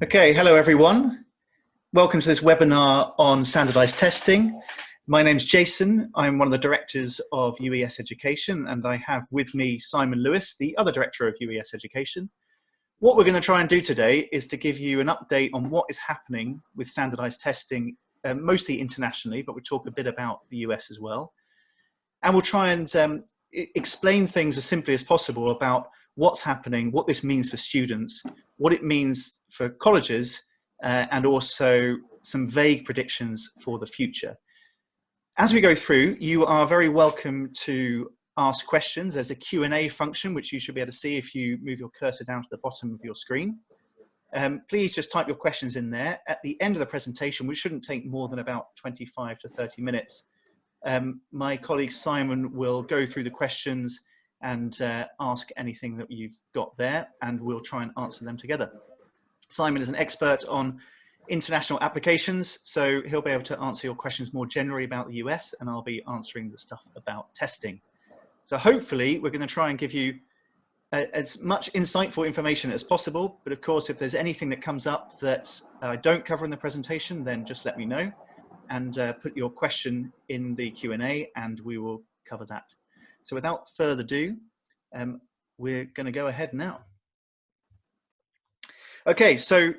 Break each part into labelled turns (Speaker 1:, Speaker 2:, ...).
Speaker 1: Okay, hello everyone. Welcome to this webinar on standardized testing. My name's Jason. I'm one of the directors of UES Education, and I have with me Simon Lewis, the other director of UES Education. What we're going to try and do today is to give you an update on what is happening with standardized testing, mostly internationally, but we'll talk a bit about the US as well. And we'll try and explain things as simply as possible about what's happening, what this means for students, what it means for colleges, and also some vague predictions for the future. As we go through, you are very welcome to ask questions. There's a Q&A function, which you should be able to see if you move your cursor down to the bottom of your screen. Please just type your questions in there. At the end of the presentation, which shouldn't take more than about 25 to 30 minutes, my colleague Simon will go through the questions and ask anything that you've got there, and we'll try and answer them together. Simon is an expert on international applications, so he'll be able to answer your questions more generally about the US, and I'll be answering the stuff about testing. So hopefully we're going to try and give you as much insightful information as possible, but of course if there's anything that comes up that I don't cover in the presentation, then just let me know and put your question in the Q&A and we will cover that. So without further ado, we're going to go ahead now. Okay, so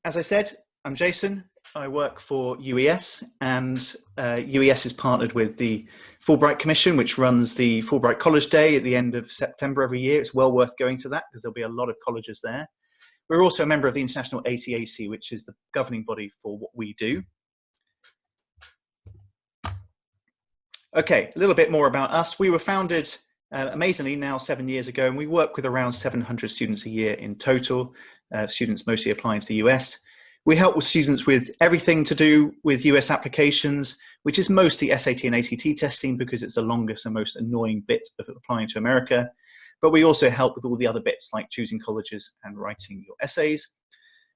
Speaker 1: as I said, I'm Jason. I work for UES, and UES is partnered with the Fulbright Commission, which runs the Fulbright College Day at the end of September every year. It's well worth going to that because there'll be a lot of colleges there. We're also a member of the International ACAC, which is the governing body for what we do. Okay, a little bit more about us. We were founded amazingly now 7 years ago, and we work with around 700 students a year in total, students mostly applying to the US. We help with students with everything to do with US applications, which is mostly SAT and ACT testing because it's the longest and most annoying bit of applying to America. But we also help with all the other bits like choosing colleges and writing your essays.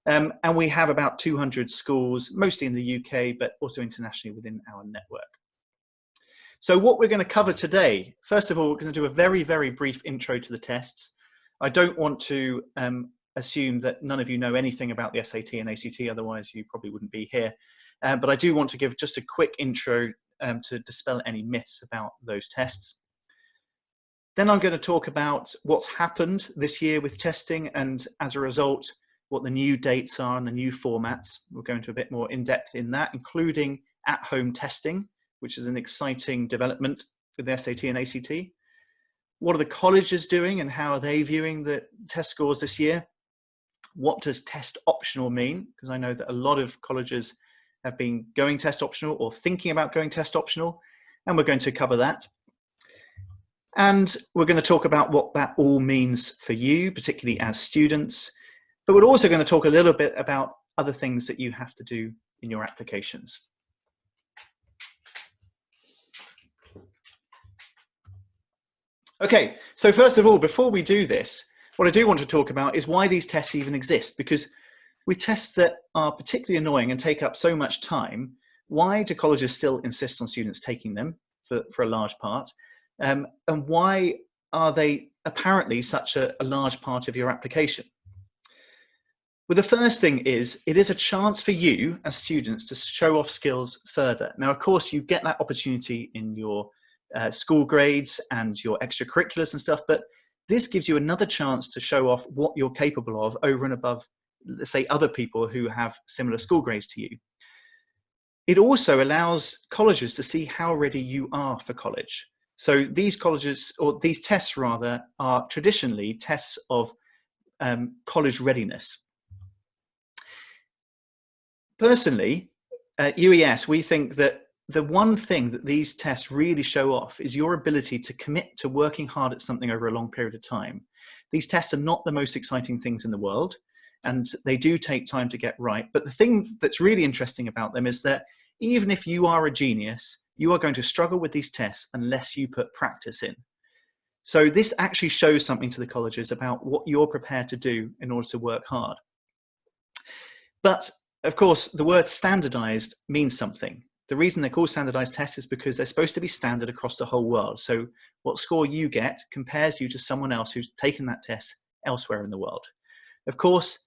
Speaker 1: And we have about 200 schools, mostly in the UK, but also internationally within our network. So what we're going to cover today, first of all, we're going to do a very, very brief intro to the tests. I don't want to assume that none of you know anything about the SAT and ACT, otherwise you probably wouldn't be here. But I do want to give just a quick intro to dispel any myths about those tests. Then I'm going to talk about what's happened this year with testing, and as a result, what the new dates are and the new formats. We'll go into a bit more in depth in that, including at-home testing, which is an exciting development with the SAT and ACT. What are the colleges doing and how are they viewing the test scores this year? What does test optional mean? Because I know that a lot of colleges have been going test optional or thinking about going test optional, and we're going to cover that. And we're going to talk about what that all means for you, particularly as students, but we're also going to talk a little bit about other things that you have to do in your applications. Okay, so first of all, before we do this, what I do want to talk about is why these tests even exist, because with tests that are particularly annoying and take up so much time, why do colleges still insist on students taking them for a large part? And why are they apparently such a large part of your application? Well, the first thing is, it is a chance for you as students to show off skills further. Now, of course, you get that opportunity in your school grades and your extracurriculars and stuff, but this gives you another chance to show off what you're capable of over and above, let's say, other people who have similar school grades to you. It also allows colleges to see how ready you are for college. So these colleges, or these tests rather, are traditionally tests of college readiness. Personally, at UES, we think that the one thing that these tests really show off is your ability to commit to working hard at something over a long period of time. These tests are not the most exciting things in the world, and they do take time to get right. But the thing that's really interesting about them is that even if you are a genius, you are going to struggle with these tests unless you put practice in. So this actually shows something to the colleges about what you're prepared to do in order to work hard. But of course, the word standardized means something. The reason they're called standardized tests is because they're supposed to be standard across the whole world. So what score you get compares you to someone else who's taken that test elsewhere in the world. Of course,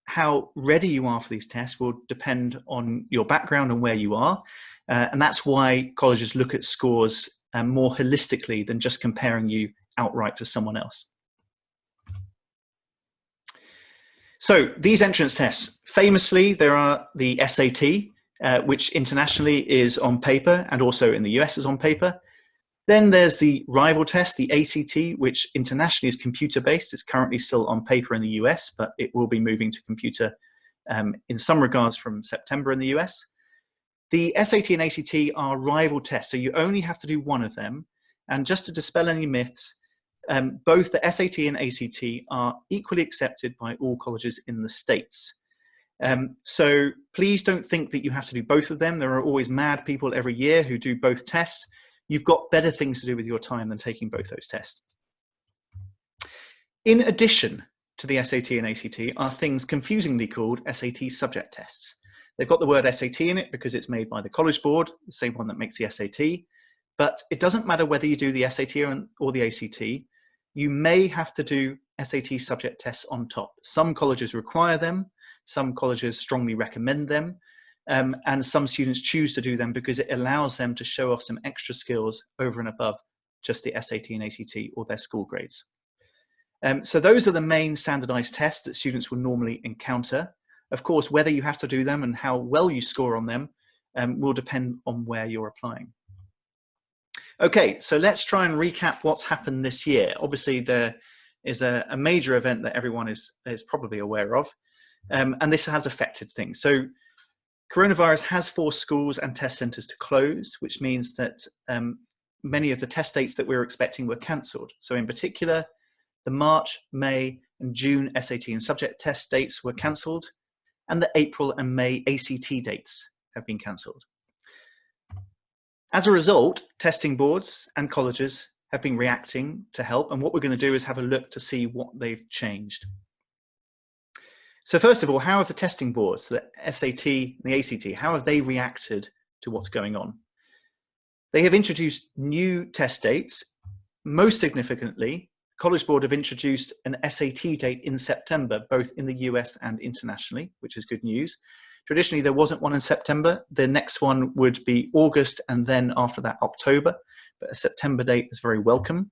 Speaker 1: how ready you are for these tests will depend on your background and where you are. And that's why colleges look at scores more holistically than just comparing you outright to someone else. So these entrance tests, famously, there are the SAT, which internationally is on paper and also in the US is on paper. Then there's the rival test, the ACT, which internationally is computer-based. It's currently still on paper in the US, but it will be moving to computer in some regards from September in the US. The SAT and ACT are rival tests, so you only have to do one of them. And just to dispel any myths, both the SAT and ACT are equally accepted by all colleges in the States. So please don't think that you have to do both of them. There are always mad people every year who do both tests. You've got better things to do with your time than taking both those tests. In addition to the SAT and ACT are things confusingly called SAT subject tests. They've got the word SAT in it because it's made by the College Board, the same one that makes the SAT. But it doesn't matter whether you do the SAT or the ACT. You may have to do SAT subject tests on top. Some colleges require them. Some colleges strongly recommend them. And some students choose to do them because it allows them to show off some extra skills over and above just the SAT and ACT or their school grades. So those are the main standardized tests that students will normally encounter. Of course, whether you have to do them and how well you score on them will depend on where you're applying. Okay, so let's try and recap what's happened this year. Obviously, there is a major event that everyone is probably aware of, and this has affected things. So coronavirus has forced schools and test centres to close, which means that many of the test dates that we were expecting were cancelled. So in particular, the March, May and June SAT and subject test dates were cancelled, and the April and May ACT dates have been cancelled. As a result, testing boards and colleges have been reacting to help, and what we're going to do is have a look to see what they've changed. So first of all, how have the testing boards, the SAT and the ACT, how have they reacted to what's going on? They have introduced new test dates. Most significantly, College Board have introduced an SAT date in September, both in the US and internationally, which is good news. Traditionally, there wasn't one in September. The next one would be August, and then after that, October. But a September date is very welcome.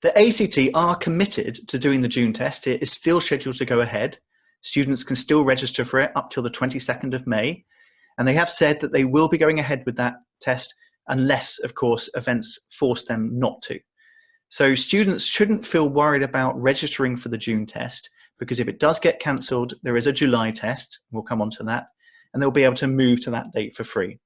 Speaker 1: The ACT are committed to doing the June test. It is still scheduled to go ahead. Students can still register for it up till the 22nd of May. And they have said that they will be going ahead with that test unless, of course, events force them not to. So students shouldn't feel worried about registering for the June test, because if it does get cancelled, there is a July test. We'll come on to that. And they'll be able to move to that date for free.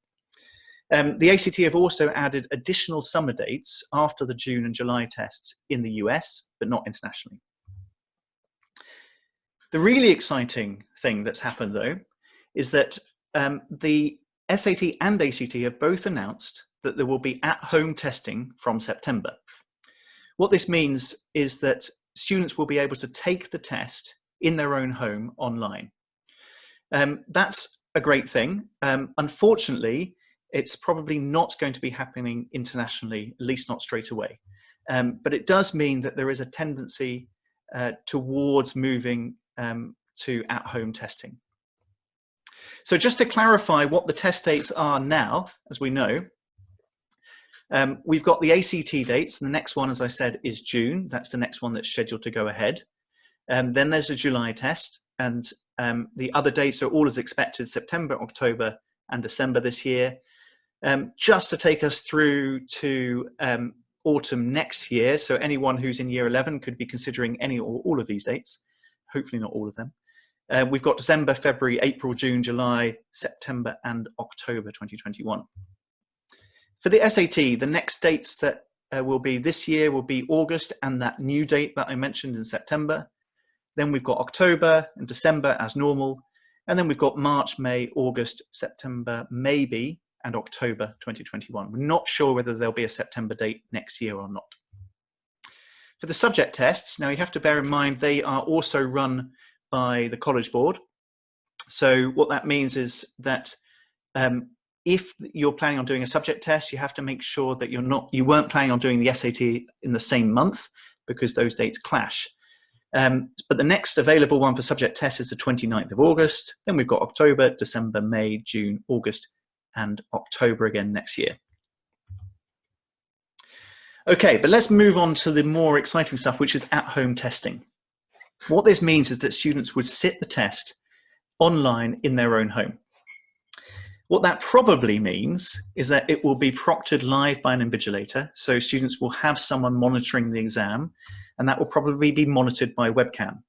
Speaker 1: The ACT have also added additional summer dates after the June and July tests in the US, but not internationally. The really exciting thing that's happened, though, is that the SAT and ACT have both announced that there will be at-home testing from September. What this means is that students will be able to take the test in their own home online. That's a great thing. Unfortunately, it's probably not going to be happening internationally, at least not straight away. But it does mean that there is a tendency towards moving to at-home testing. So just to clarify what the test dates are now, as we know, we've got the ACT dates. And the next one, as I said, is June. That's the next one that's scheduled to go ahead. Then there's a July test. And the other dates are all as expected, September, October, and December this year. Just to take us through to autumn next year. So anyone who's in year 11 could be considering any or all of these dates. Hopefully not all of them. We've got December, February, April, June, July, September, and October 2021. For the SAT, the next dates that will be this year will be August and that new date that I mentioned in September. Then we've got October and December as normal. And then we've got March, May, August, September, maybe, and October 2021. We're not sure whether there'll be a September date next year or not. For the subject tests, now you have to bear in mind they are also run by the College Board. So what that means is that if you're planning on doing a subject test, you have to make sure that you weren't planning on doing the SAT in the same month, because those dates clash. But the next available one for subject tests is the 29th of August. Then we've got October, December, May, June, August, and October again next year. Okay, but let's move on to the more exciting stuff, which is at-home testing. What this means is that students would sit the test online in their own home. What that probably means is that it will be proctored live by an invigilator, so students will have someone monitoring the exam, and that will probably be monitored by webcam.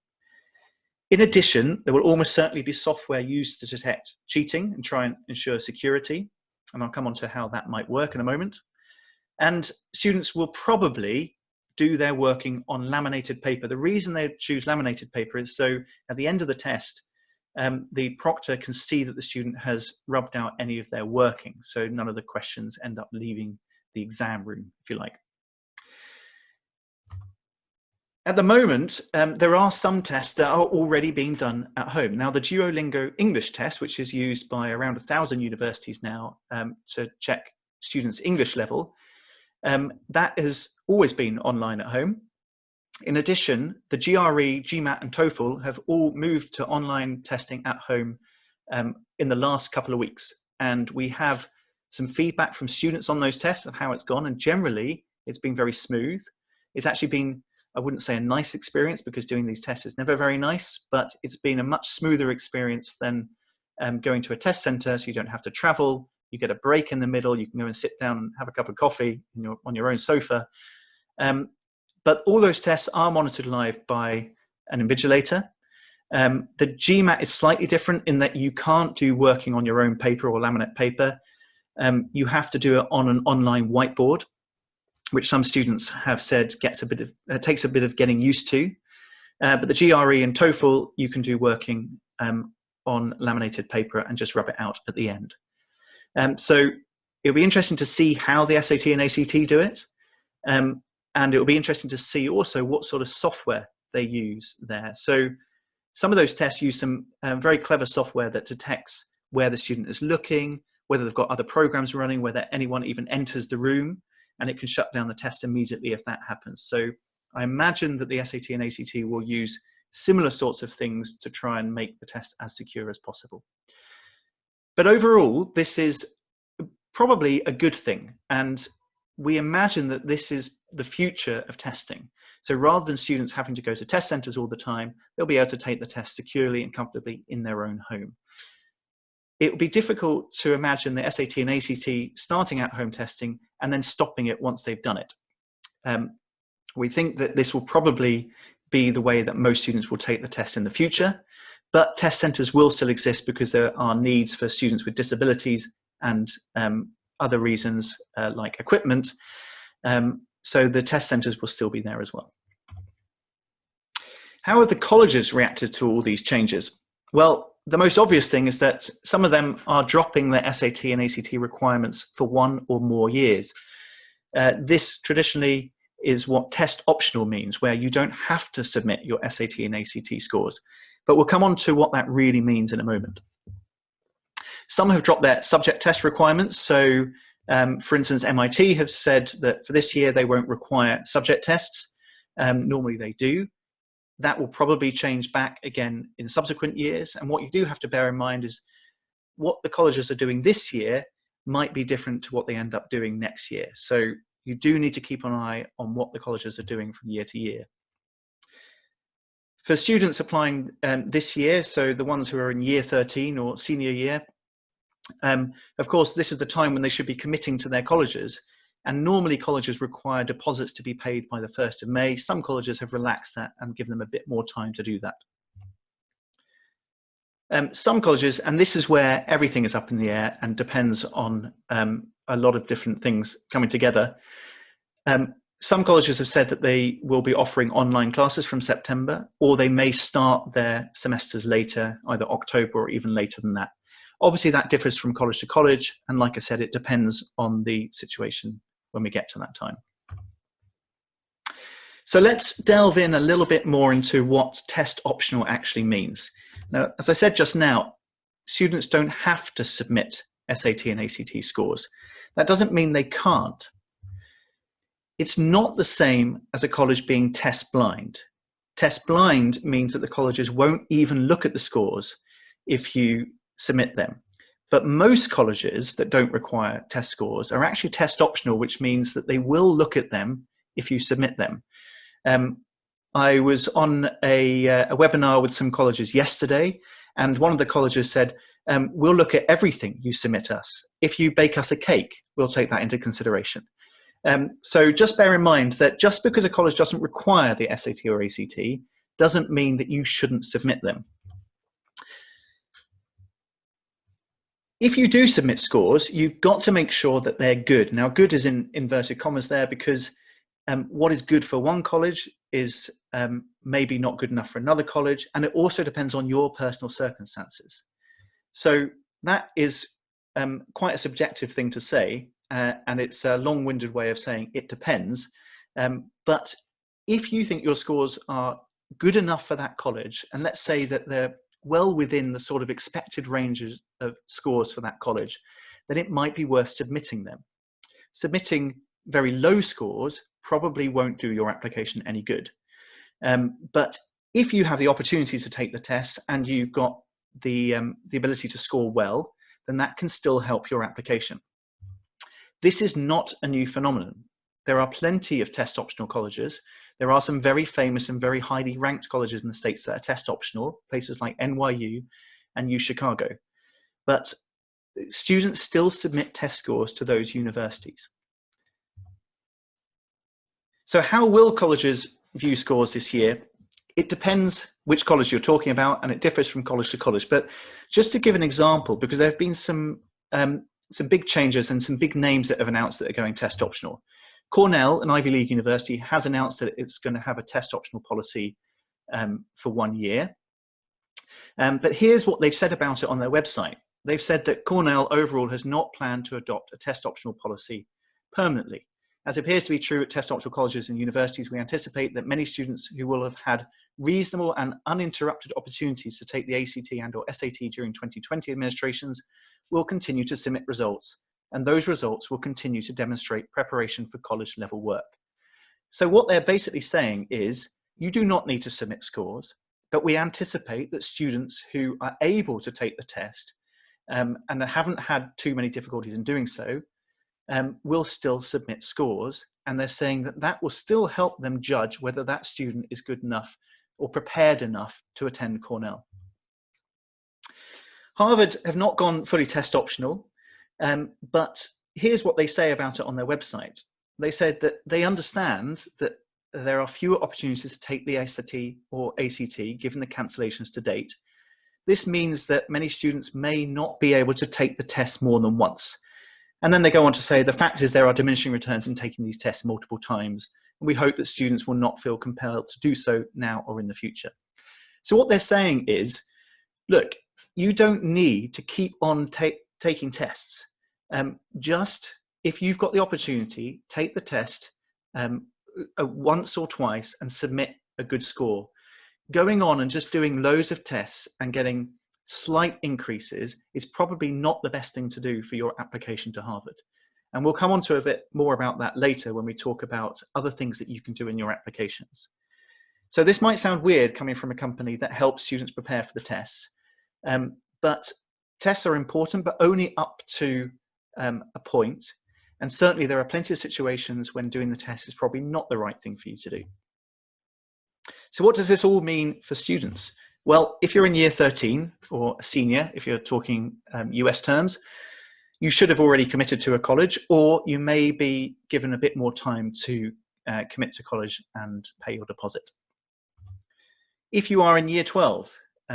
Speaker 1: In addition, there will almost certainly be software used to detect cheating and try and ensure security, and I'll come on to how that might work in a moment. And students will probably do their working on laminated paper. The reason they choose laminated paper is so at the end of the test, the proctor can see that the student has rubbed out any of their working, so none of the questions end up leaving the exam room, if you like. At the moment, there are some tests that are already being done at home. Now, the Duolingo English test, which is used by around 1,000 universities now to check students' English level, that has always been online at home. In addition, the GRE, GMAT and TOEFL have all moved to online testing at home in the last couple of weeks. And we have some feedback from students on those tests of how it's gone. And generally, it's been very smooth. It's actually been, I wouldn't say a nice experience because doing these tests is never very nice, but it's been a much smoother experience than going to a test center, so you don't have to travel. You get a break in the middle. You can go and sit down and have a cup of coffee on your own sofa. But all those tests are monitored live by an invigilator. The GMAT is slightly different in that you can't do working on your own paper or laminate paper. You have to do it on an online whiteboard, which some students have said takes a bit of getting used to. But the GRE and TOEFL, you can do working on laminated paper and just rub it out at the end. So it'll be interesting to see how the SAT and ACT do it. And it will be interesting to see also what sort of software they use there. So some of those tests use some very clever software that detects where the student is looking, whether they've got other programs running, whether anyone even enters the room, and it can shut down the test immediately if that happens. So I imagine that the SAT and ACT will use similar sorts of things to try and make the test as secure as possible. But overall, this is probably a good thing. And we imagine that this is the future of testing. So rather than students having to go to test centers all the time, they'll be able to take the test securely and comfortably in their own home. It would be difficult to imagine the SAT and ACT starting at-home testing and then stopping it once they've done it. We think that this will probably be the way that most students will take the test in the future, but test centers will still exist because there are needs for students with disabilities and other reasons like equipment. So the test centers will still be there as well. How have the colleges reacted to all these changes? Well, the most obvious thing is that some of them are dropping their SAT and ACT requirements for 1 or more years. This traditionally is what test optional means, where you don't have to submit your SAT and ACT scores. But we'll come on to what that really means in a moment. Some have dropped their subject test requirements. So, for instance, MIT have said that for this year, they won't require subject tests. Normally they do. That will probably change back again in subsequent years. And what you do have to bear in mind is what the colleges are doing this year might be different to what they end up doing next year. So you do need to keep an eye on what the colleges are doing from year to year. For students applying this year, so the ones who are in year 13 or senior year, of course, this is the time when they should be committing to their colleges. And normally colleges require deposits to be paid by the 1st of May. Some colleges have relaxed that and given them a bit more time to do that. Some colleges, and this is where everything is up in the air and depends on a lot of different things coming together. Some colleges have said that they will be offering online classes from September, or they may start their semesters later, either October or even later than that. Obviously, that differs from college to college. And like I said, it depends on the situation when we get to that time. So let's delve in a little bit more into what test optional actually means. Now, as I said just now, students don't have to submit SAT and ACT scores. That doesn't mean they can't. It's not the same as a college being test blind. Test blind means that the colleges won't even look at the scores if you submit them. But most colleges that don't require test scores are actually test optional, which means that they will look at them if you submit them. I was on a webinar with some colleges yesterday, and one of the colleges said, we'll look at everything you submit us. If you bake us a cake, we'll take that into consideration. So just bear in mind that just because a college doesn't require the SAT or ACT doesn't mean that you shouldn't submit them. If you do submit scores, you've got to make sure that they're good. Now, good is in inverted commas there, because what is good for one college is maybe not good enough for another college, and it also depends on your personal circumstances. So that is quite a subjective thing to say, and it's a long-winded way of saying it depends. But if you think your scores are good enough for that college, and let's say that they're well within the sort of expected ranges of scores for that college, then it might be worth submitting them. Submitting very low scores probably won't do your application any good. But if you have the opportunity to take the tests and you've got the ability to score well, then that can still help your application. This is not a new phenomenon. There are plenty of test optional colleges. There are some very famous and very highly ranked colleges in the States that are test optional, places like NYU and UChicago. But students still submit test scores to those universities. So how will colleges view scores this year? It depends which college you're talking about, and it differs from college to college. But just to give an example, because there have been some big changes and some big names that have announced that are going test optional. Cornell, an Ivy League university, has announced that it's going to have a test optional policy for 1 year. But here's what they've said about it on their website. They've said that Cornell overall has not planned to adopt a test optional policy permanently. As appears to be true at test optional colleges and universities, we anticipate that many students who will have had reasonable and uninterrupted opportunities to take the ACT and or SAT during 2020 administrations will continue to submit results, and those results will continue to demonstrate preparation for college level work. So what they're basically saying is, you do not need to submit scores, but we anticipate that students who are able to take the test and haven't had too many difficulties in doing so, will still submit scores, and they're saying that that will still help them judge whether that student is good enough or prepared enough to attend Cornell. Harvard have not gone fully test optional, but here's what they say about it on their website. They said that they understand that there are fewer opportunities to take the SAT or ACT given the cancellations to date. This means that many students may not be able to take the test more than once. And then they go on to say, the fact is there are diminishing returns in taking these tests multiple times, and we hope that students will not feel compelled to do so now or in the future. So what they're saying is, look, you don't need to keep on taking tests. Just if you've got the opportunity, take the test once or twice and submit a good score. Going on and just doing loads of tests and getting slight increases is probably not the best thing to do for your application to Harvard. And we'll come on to a bit more about that later when we talk about other things that you can do in your applications. So this might sound weird coming from a company that helps students prepare for the tests, but tests are important, but only up to a point. And certainly there are plenty of situations when doing the test is probably not the right thing for you to do. So what does this all mean for students? Well, if you're in year 13 or a senior, if you're talking US terms, you should have already committed to a college, or you may be given a bit more time to commit to college and pay your deposit. If you are in year 12,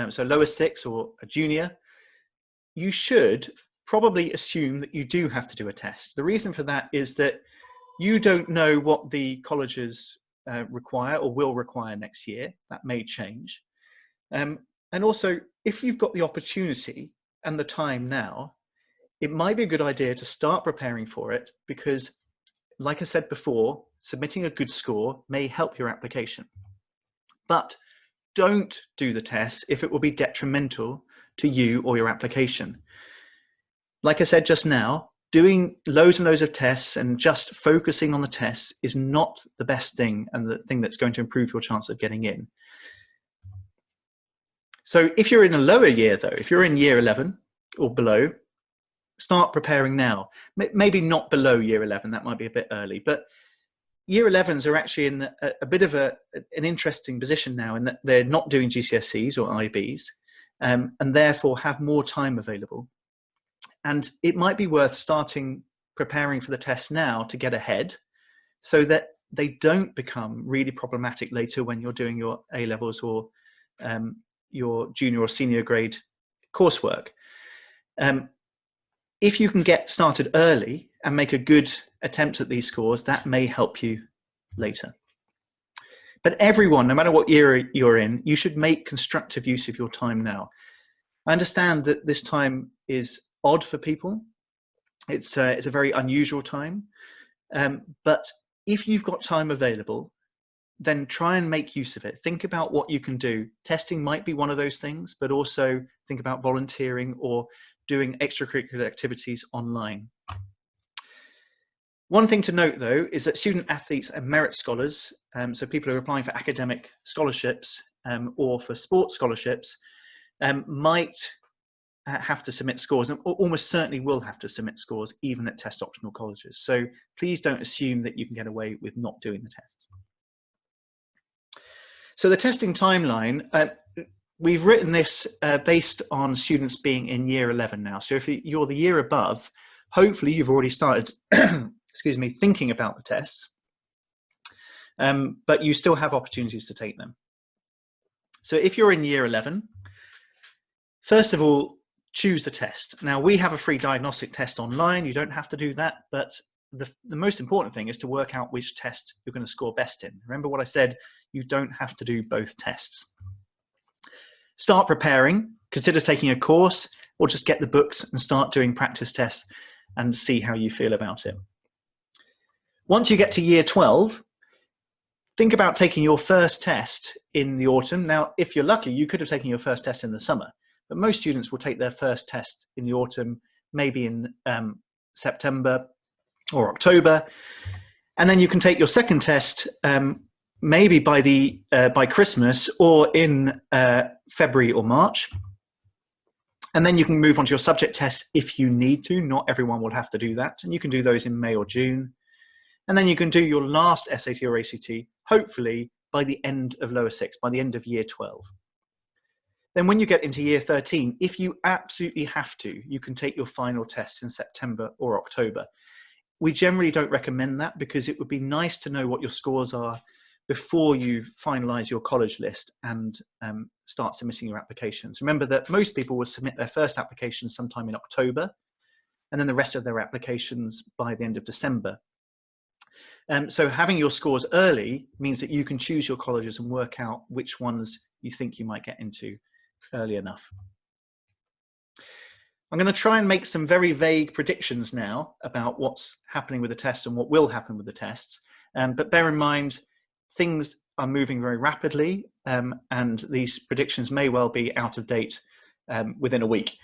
Speaker 1: so lower six or a junior, you should probably assume that you do have to do a test. The reason for that is that you don't know what the colleges require or will require next year. That may change. And also, if you've got the opportunity and the time now, it might be a good idea to start preparing for it because, like I said before, submitting a good score may help your application. But don't do the tests if it will be detrimental to you or your application. Like I said just now, doing loads and loads of tests and just focusing on the tests is not the best thing and the thing that's going to improve your chance of getting in. So if you're in a lower year though, if you're in year 11 or below, start preparing now. Maybe not below year 11, that might be a bit early, but year 11s are actually in a bit of an interesting position now in that they're not doing GCSEs or IBs and therefore have more time available. And it might be worth starting preparing for the test now to get ahead so that they don't become really problematic later when you're doing your A-levels or your junior or senior grade coursework. If you can get started early and make a good attempt at these scores, that may help you later. But everyone, no matter what year you're in, you should make constructive use of your time now. I understand that this time is odd for people. It's a very unusual time. But if you've got time available, then try and make use of it. Think about what you can do. Testing might be one of those things, but also think about volunteering or doing extracurricular activities online. One thing to note though is that student athletes and merit scholars, so people who are applying for academic scholarships or for sports scholarships, might have to submit scores and almost certainly will have to submit scores even at test optional colleges. So please don't assume that you can get away with not doing the tests. So the testing timeline, we've written this based on students being in year 11 now. So if you're the year above, hopefully you've already started, excuse me, thinking about the tests, but you still have opportunities to take them. So if you're in year 11, first of all, choose the test. Now we have a free diagnostic test online. You don't have to do that, but the most important thing is to work out which test you're going to score best in. Remember what I said, you don't have to do both tests. Start preparing, consider taking a course or just get the books and start doing practice tests and see how you feel about it. Once you get to year 12, think about taking your first test in the autumn. Now, if you're lucky, you could have taken your first test in the summer, but most students will take their first test in the autumn, maybe in September or October. And then you can take your second test maybe by Christmas or in February or March. And then you can move on to your subject tests if you need to. Not everyone will have to do that. And you can do those in May or June. And then you can do your last SAT or ACT, hopefully by the end of lower six, by the end of year 12. Then when you get into year 13, if you absolutely have to, you can take your final tests in September or October. We generally don't recommend that because it would be nice to know what your scores are before you finalize your college list and start submitting your applications. Remember that most people will submit their first application sometime in October and then the rest of their applications by the end of December. So having your scores early means that you can choose your colleges and work out which ones you think you might get into early enough. I'm going to try and make some very vague predictions now about what's happening with the tests and what will happen with the tests. But bear in mind, things are moving very rapidly and these predictions may well be out of date within a week.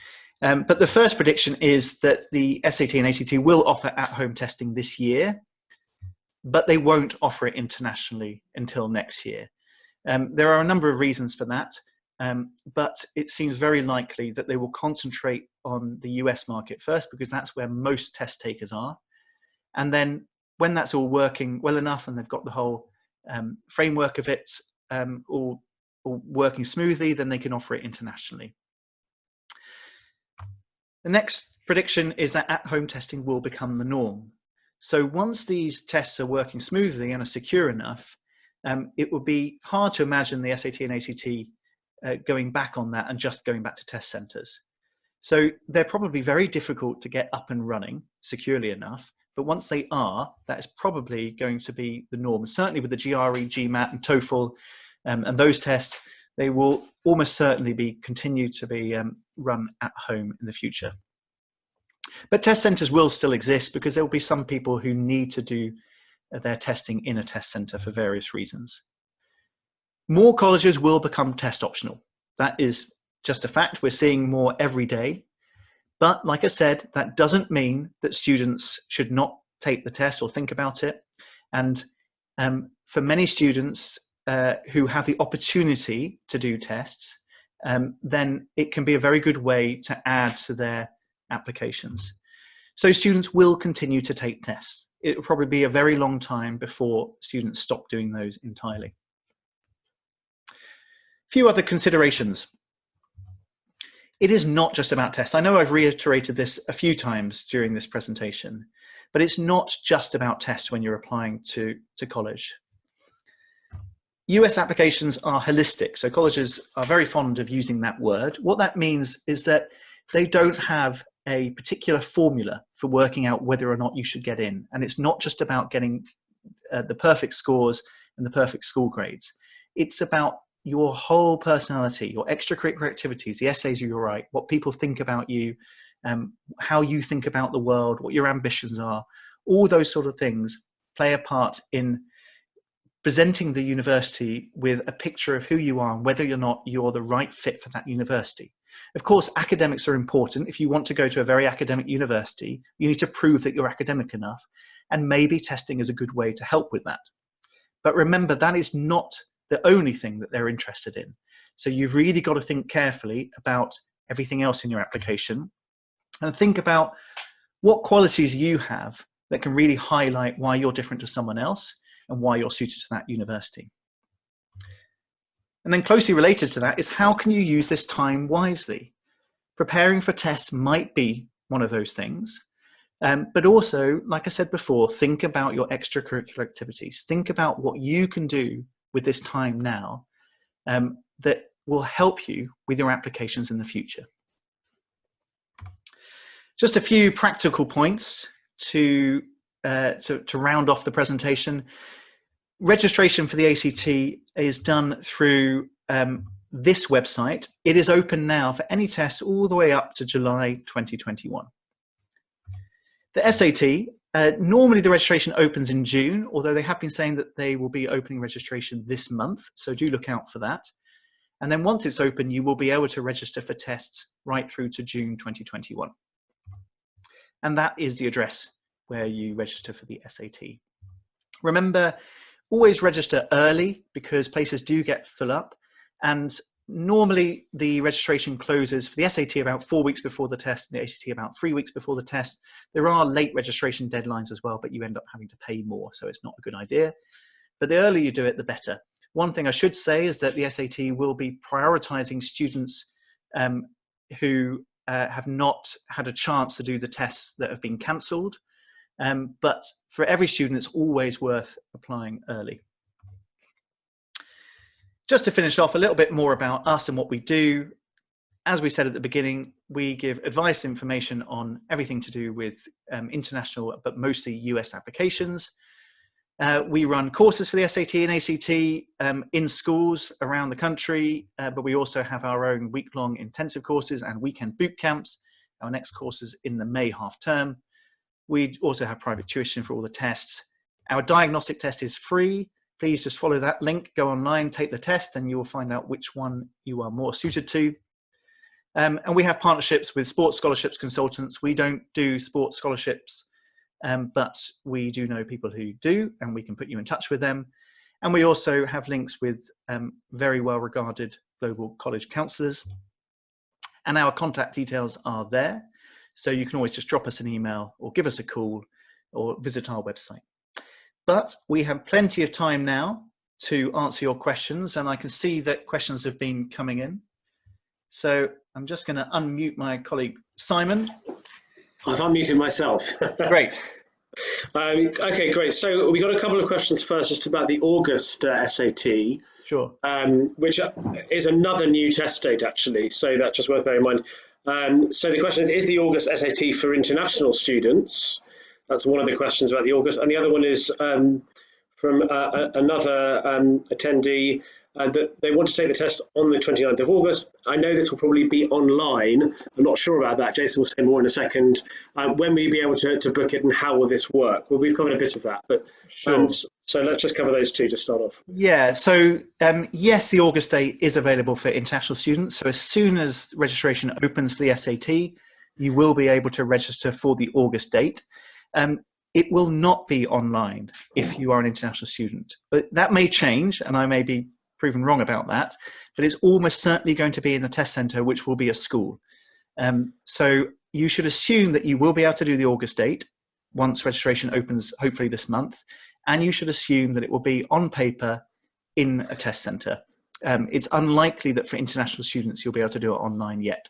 Speaker 1: But the first prediction is that the SAT and ACT will offer at-home testing this year, but they won't offer it internationally until next year. There are a number of reasons for that. But it seems very likely that they will concentrate on the US market first because that's where most test takers are. And then when that's all working well enough and they've got the whole framework of it all working smoothly, then they can offer it internationally. The next prediction is that at-home testing will become the norm. So once these tests are working smoothly and are secure enough, it would be hard to imagine the SAT and ACT going back on that and just going back to test centres. So they're probably very difficult to get up and running securely enough, but once they are, that is probably going to be the norm. Certainly with the GRE, GMAT and TOEFL and those tests, they will almost certainly continue to be run at home in the future. But test centres will still exist because there will be some people who need to do their testing in a test centre for various reasons. More colleges will become test optional. That is just a fact. We're seeing more every day. But like I said, that doesn't mean that students should not take the test or think about it. And for many students who have the opportunity to do tests, then it can be a very good way to add to their applications. So students will continue to take tests. It will probably be a very long time before students stop doing those entirely. A few other considerations. It is not just about tests. I know I've reiterated this a few times during this presentation, but it's not just about tests when you're applying to college. US applications are holistic, so colleges are very fond of using that word. What that means is that they don't have a particular formula for working out whether or not you should get in. And it's not just about getting the perfect scores and the perfect school grades. It's about your whole personality, your extracurricular activities, the essays you write, what people think about you, how you think about the world, what your ambitions are. All those sort of things play a part in presenting the university with a picture of who you are and whether or not you're the right fit for that university. Of course, academics are important. If you want to go to a very academic university, you need to prove that you're academic enough, and maybe testing is a good way to help with that. But remember, that is not the only thing that they're interested in. So you've really got to think carefully about everything else in your application and think about what qualities you have that can really highlight why you're different to someone else and why you're suited to that university. And then closely related to that is, how can you use this time wisely? Preparing for tests might be one of those things, but also, like I said before, think about your extracurricular activities. Think about what you can do with this time now that will help you with your applications in the future. Just a few practical points to round off the presentation. Registration for the ACT is done through this website. It is open now for any test all the way up to July 2021. The SAT, normally the registration opens in June, although they have been saying that they will be opening registration this month, so do look out for that. And then once it's open, you will be able to register for tests right through to June 2021. And that is the address where you register for the SAT. Remember, always register early because places do get full up, and normally the registration closes for the SAT about 4 weeks before the test, and the ACT about 3 weeks before the test. There are late registration deadlines as well, but you end up having to pay more, so it's not a good idea. But the earlier you do it, the better. One thing I should say is that the SAT will be prioritizing students who have not had a chance to do the tests that have been cancelled. But for every student, it's always worth applying early. Just to finish off, a little bit more about us and what we do. As we said at the beginning, we give advice and information on everything to do with international, but mostly US applications. We run courses for the SAT and ACT in schools around the country, but we also have our own week-long intensive courses and weekend boot camps. Our next course is in the May half term. We also have private tuition for all the tests. Our diagnostic test is free. Please just follow that link, go online, take the test, and you will find out which one you are more suited to. And we have partnerships with sports scholarships consultants. We don't do sports scholarships, but we do know people who do, and we can put you in touch with them. And we also have links with very well-regarded global college counsellors. And our contact details are there. So you can always just drop us an email or give us a call or visit our website. But we have plenty of time now to answer your questions, and I can see that questions have been coming in. So I'm just going to unmute my colleague, Simon.
Speaker 2: I've unmuted myself.
Speaker 1: Great.
Speaker 2: Okay, great. So we got a couple of questions first, just about the August SAT.
Speaker 1: Sure.
Speaker 2: Which is another new test date, actually. So that's just worth bearing in mind. So the question is the August SAT for international students? That's one of the questions about the August. And the other one is from another attendee, that they want to take the test on the 29th of August. I know this will probably be online. I'm not sure about that. Jason will say more in a second. When will you be able to book it, and how will this work? Well, we've covered a bit of that, but
Speaker 1: sure.
Speaker 2: So let's just cover those two to start off.
Speaker 1: Yeah, so yes, the August date is available for international students. So as soon as registration opens for the SAT, you will be able to register for the August date. It will not be online if you are an international student. But that may change, and I may be proven wrong about that, but it's almost certainly going to be in a test centre, which will be a school. So you should assume that you will be able to do the August date once registration opens, hopefully this month, and you should assume that it will be on paper in a test centre. It's unlikely that for international students you'll be able to do it online yet.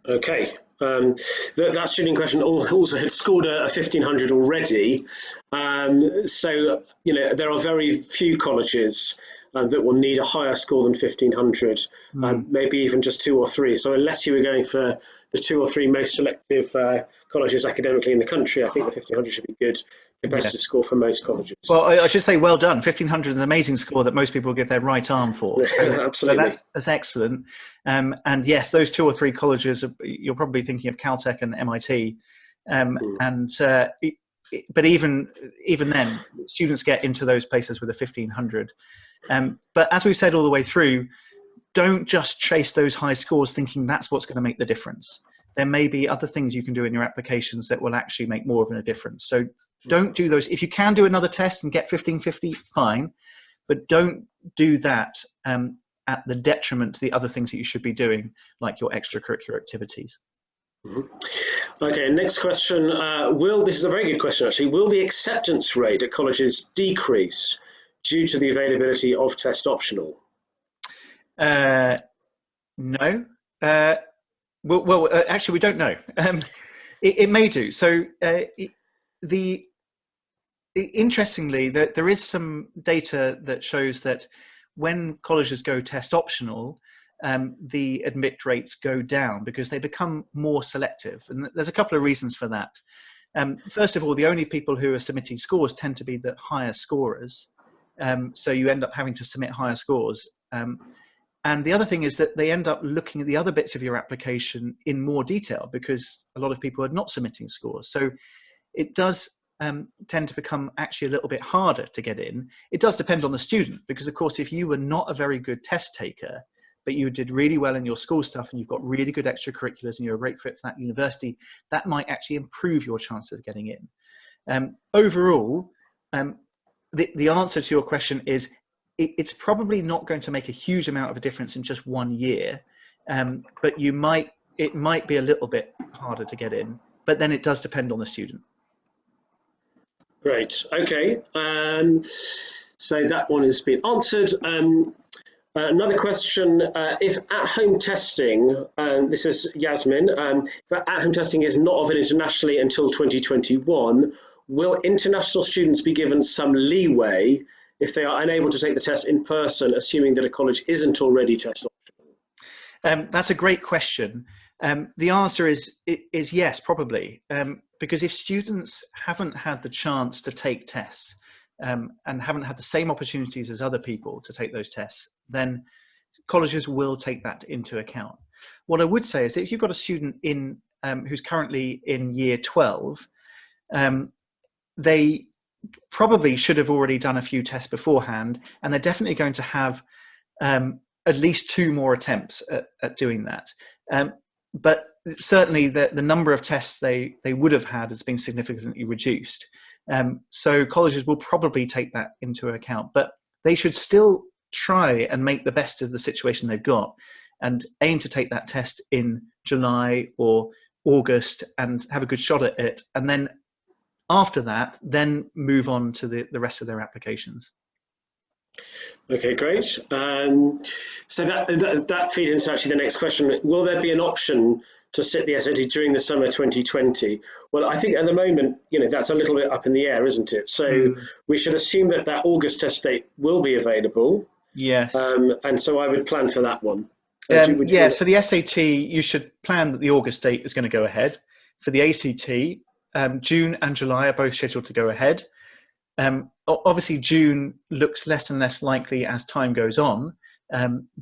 Speaker 2: Okay. That student question also had scored a 1500 already. So, there are very few colleges that will need a higher score than 1500, maybe even just 2 or 3. So unless you were going for the 2 or 3 most selective colleges academically in the country, I think the 1500 should be good competitive score for most colleges.
Speaker 1: Well, I should say well done. 1500 is an amazing score that most people will give their right arm for. So,
Speaker 2: absolutely.
Speaker 1: So that's excellent. And yes, those 2 or 3 colleges, you're probably thinking of Caltech and MIT. But even then, students get into those places with a 1500. But as we've said all the way through, don't just chase those high scores thinking that's what's going to make the difference. There may be other things you can do in your applications that will actually make more of a difference. So don't do those. If you can do another test and get 1550, fine, but don't do that at the detriment to the other things that you should be doing, like your extracurricular activities.
Speaker 2: Okay, next question. This is a very good question actually, will the acceptance rate at colleges decrease due to the availability of test optional?
Speaker 1: No. Actually, we don't know. It may do. So interestingly, there is some data that shows that when colleges go test optional, the admit rates go down because they become more selective. And there's a couple of reasons for that. First of all, the only people who are submitting scores tend to be the higher scorers. So you end up having to submit higher scores. And the other thing is that they end up looking at the other bits of your application in more detail because a lot of people are not submitting scores. So it does tend to become actually a little bit harder to get in. It does depend on the student because, of course, if you were not a very good test taker, but you did really well in your school stuff and you've got really good extracurriculars and you're a great fit for that university, that might actually improve your chances of getting in. Overall, the answer to your question is it's probably not going to make a huge amount of a difference in just 1 year, but it might be a little bit harder to get in, but then it does depend on the student.
Speaker 2: Great. Okay. So that one has been answered. Another question, if at-home testing, this is Yasmin, if at-home testing is not offered internationally until 2021, will international students be given some leeway if they are unable to take the test in person, assuming that a college isn't already test optional?
Speaker 1: That's a great question. The answer is yes, probably, because if students haven't had the chance to take tests and haven't had the same opportunities as other people to take those tests, then colleges will take that into account. What I would say is that if you've got a student in who's currently in year 12, they probably should have already done a few tests beforehand, and they're definitely going to have at least 2 more attempts at doing that. But certainly the number of tests they would have had has been significantly reduced. So colleges will probably take that into account, but they should still try and make the best of the situation they've got and aim to take that test in July or August and have a good shot at it. And then after that, then move on to the rest of their applications.
Speaker 2: Okay, great. So that feeds into actually the next question. Will there be an option to sit the SAT during the summer 2020? Well, I think at the moment, that's a little bit up in the air, isn't it? So we should assume that August test date will be available.
Speaker 1: Yes.
Speaker 2: And so I would plan for that one.
Speaker 1: Yes, for the SAT, you should plan that the August date is going to go ahead. For the ACT, June and July are both scheduled to go ahead. Obviously, June looks less and less likely as time goes on,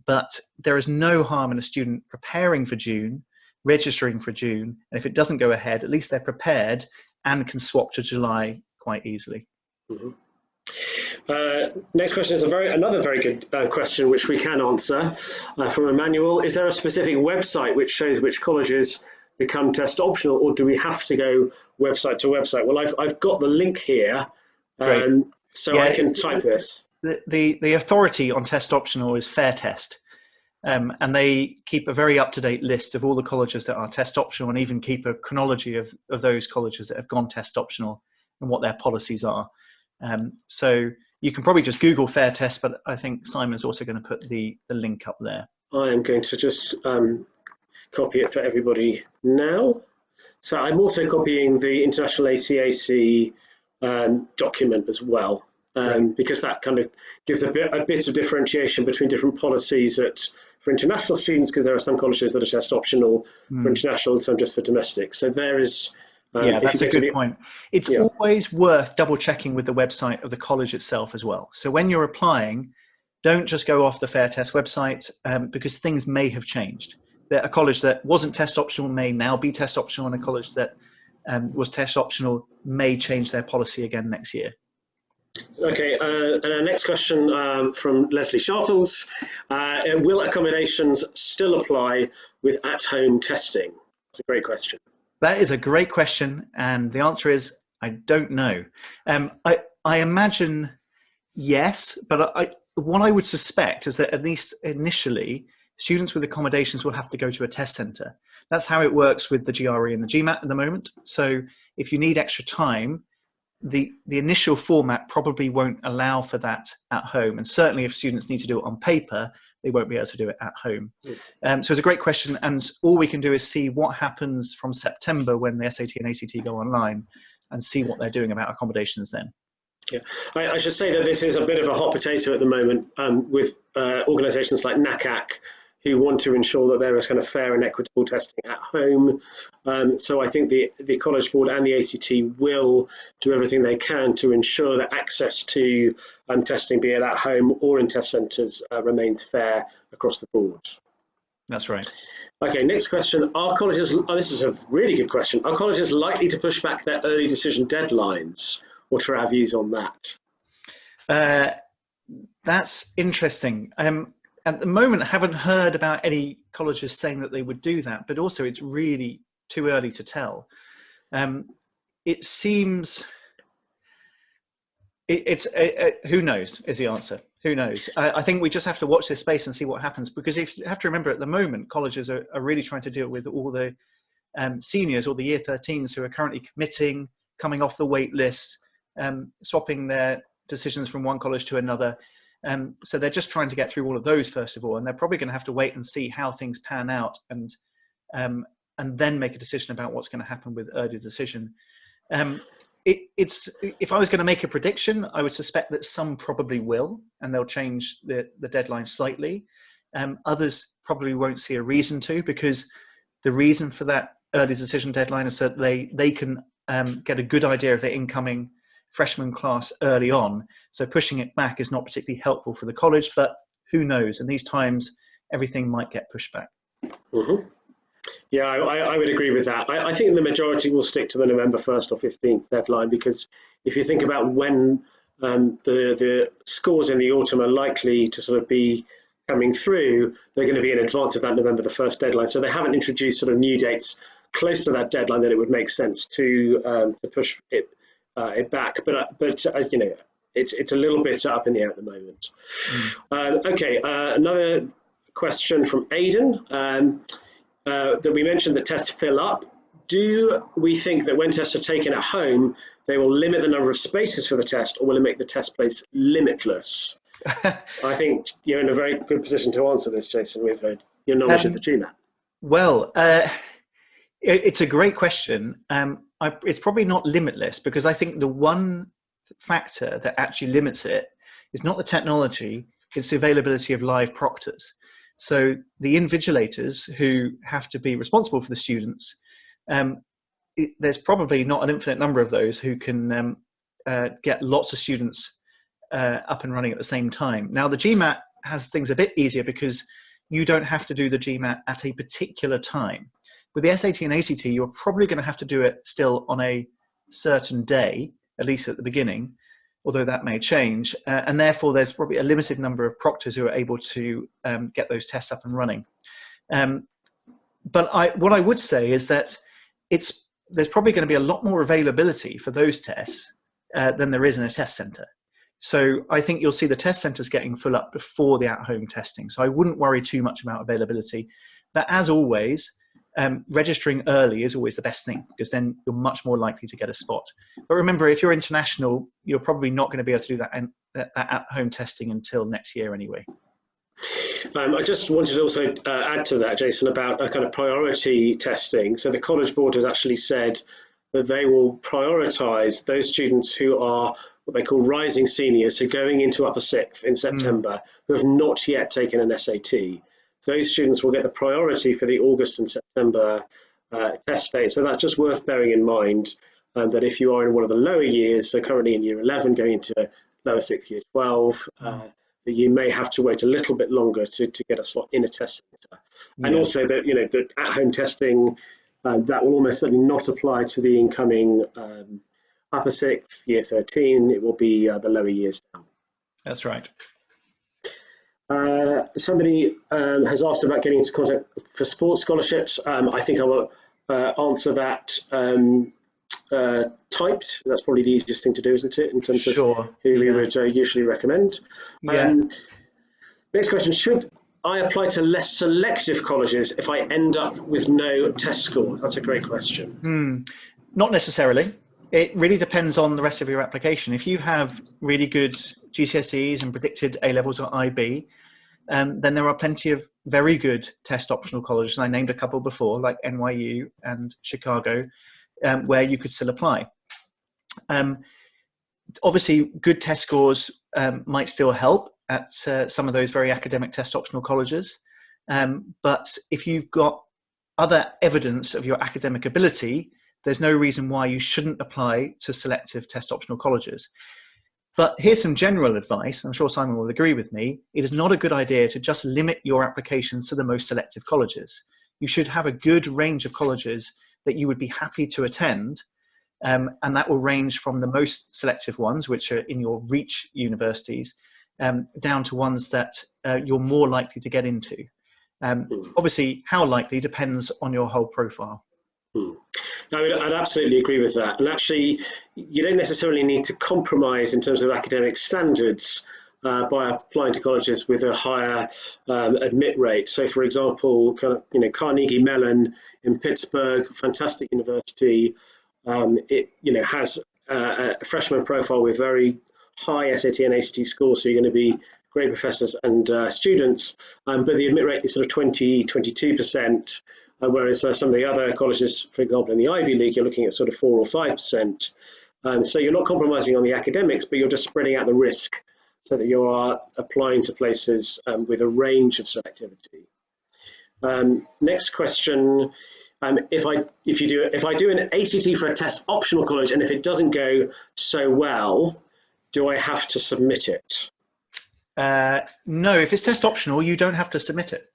Speaker 1: but there is no harm in a student preparing for June, registering for June, and if it doesn't go ahead, at least they're prepared and can swap to July quite easily.
Speaker 2: Mm-hmm. Next question is another very good question, which we can answer from Emmanuel. Is there a specific website which shows which colleges become test optional, or do we have to go website to website? Well, I've got the link here,
Speaker 1: Great.
Speaker 2: so I can type this.
Speaker 1: The authority on test optional is Fair Test. And they keep a very up-to-date list of all the colleges that are test optional, and even keep a chronology of those colleges that have gone test optional and what their policies are. So you can probably just Google Fair Test, but I think Simon's also going to put the link up there.
Speaker 2: I am going to just copy it for everybody now. So I'm also copying the International ACAC document as well, because that kind of gives a bit of differentiation between different policies for international students, because there are some colleges that are test optional for international and some just for domestic. So there is...
Speaker 1: that's a good point. It's always worth double checking with the website of the college itself as well. So when you're applying, don't just go off the Fair Test website, because things may have changed. A college that wasn't test optional may now be test optional, and a college that was test optional may change their policy again next year.
Speaker 2: Okay, and our next question from Leslie Sharples. Will accommodations still apply with at-home testing? That's a great question.
Speaker 1: That is a great question, and the answer is I don't know. I imagine yes, but what I would suspect is that at least initially, students with accommodations will have to go to a test centre. That's how it works with the GRE and the GMAT at the moment. So if you need extra time, the initial format probably won't allow for that at home. And certainly if students need to do it on paper, they won't be able to do it at home. So it's a great question. And all we can do is see what happens from September when the SAT and ACT go online, and see what they're doing about accommodations then.
Speaker 2: Yeah, I should say that this is a bit of a hot potato at the moment with organisations like NACAC, who want to ensure that there is kind of fair and equitable testing at home. So I think the College Board and the ACT will do everything they can to ensure that access to testing, be it at home or in test centres, remains fair across the board.
Speaker 1: That's right.
Speaker 2: Okay, next question. Are colleges, this is a really good question, are colleges likely to push back their early decision deadlines? What are our views on that?
Speaker 1: That's interesting. At the moment, I haven't heard about any colleges saying that they would do that, but also it's really too early to tell. It seems, who knows is the answer. Who knows? I think we just have to watch this space and see what happens, because if you have to remember, at the moment, colleges are really trying to deal with all the seniors or the year 13s who are currently committing, coming off the wait list, swapping their decisions from one college to another. So they're just trying to get through all of those first of all, and they're probably going to have to wait and see how things pan out, and then make a decision about what's going to happen with early decision. If I was going to make a prediction, I would suspect that some probably will, and they'll change the deadline slightly. Others probably won't see a reason to, because the reason for that early decision deadline is that they can get a good idea of their incoming freshman class early on. So pushing it back is not particularly helpful for the college, but who knows? In these times, everything might get pushed back.
Speaker 2: Mm-hmm. Yeah, I would agree with that. I think the majority will stick to the November 1st or 15th deadline, because if you think about when the scores in the autumn are likely to sort of be coming through, they're going to be in advance of that November the 1st deadline. So they haven't introduced sort of new dates close to that deadline that it would make sense to push it back, but as you know, it's a little bit up in the air at the moment. Okay, another question from Aidan, that we mentioned that tests fill up. Do we think that when tests are taken at home, they will limit the number of spaces for the test, or will it make the test place limitless? I think you're in a very good position to answer this, Jason, with your knowledge of the GMAT.
Speaker 1: Well, it's a great question. It's probably not limitless, because I think the one factor that actually limits it is not the technology, it's the availability of live proctors. So the invigilators who have to be responsible for the students, there's probably not an infinite number of those who can get lots of students up and running at the same time. Now, the GMAT has things a bit easier, because you don't have to do the GMAT at a particular time. With the SAT and ACT, you're probably going to have to do it still on a certain day, at least at the beginning. although that may change. And therefore, there's probably a limited number of proctors who are able to get those tests up and running. But what I would say is that there's probably going to be a lot more availability for those tests than there is in a test centre. So I think you'll see the test centres getting full up before the at-home testing. So I wouldn't worry too much about availability. But as always, registering early is always the best thing, because then you're much more likely to get a spot. But remember, if you're international, you're probably not going to be able to do that at-home testing until next year anyway.
Speaker 2: I just wanted to also add to that, Jason, about a kind of priority testing. So the College Board has actually said that they will prioritise those students who are what they call rising seniors, so going into upper sixth in September, who have not yet taken an SAT. Those students will get the priority for the August and September test date. So that's just worth bearing in mind, that if you are in one of the lower years, so currently in year 11, going into lower sixth, year 12, that you may have to wait a little bit longer to get a slot in a test centre. And also that, the at-home testing, that will almost certainly not apply to the incoming upper sixth, year 13. It will be the lower years down.
Speaker 1: That's right.
Speaker 2: Somebody has asked about getting into contact for sports scholarships. I think I will answer that typed. That's probably the easiest thing to do, isn't it, in terms of who we would usually recommend. Next question, should I apply to less selective colleges if I end up with no test score? That's a great question.
Speaker 1: Not necessarily. It really depends on the rest of your application. If you have really good GCSEs and predicted A-levels or IB, then there are plenty of very good test optional colleges, and I named a couple before, like NYU and Chicago, where you could still apply. Obviously, good test scores might still help at some of those very academic test optional colleges. But if you've got other evidence of your academic ability, there's no reason why you shouldn't apply to selective test optional colleges. But here's some general advice. I'm sure Simon will agree with me. It is not a good idea to just limit your applications to the most selective colleges. You should have a good range of colleges that you would be happy to attend. And that will range from the most selective ones, which are in your reach universities, down to ones that you're more likely to get into. Obviously, how likely depends on your whole profile.
Speaker 2: I'd absolutely agree with that. And actually, you don't necessarily need to compromise in terms of academic standards by applying to colleges with a higher admit rate. So, for example, Carnegie Mellon in Pittsburgh, fantastic university. It has a freshman profile with very high SAT and ACT scores, so you're going to be great professors and students. But the admit rate is sort of 22%. Whereas some of the other colleges, for example, in the Ivy League, you're looking at sort of 4 or 5%. So you're not compromising on the academics, but you're just spreading out the risk so that you are applying to places with a range of selectivity. Next question: if I do an ACT for a test optional college, and if it doesn't go so well, do I have to submit it?
Speaker 1: No, if it's test optional, you don't have to submit it.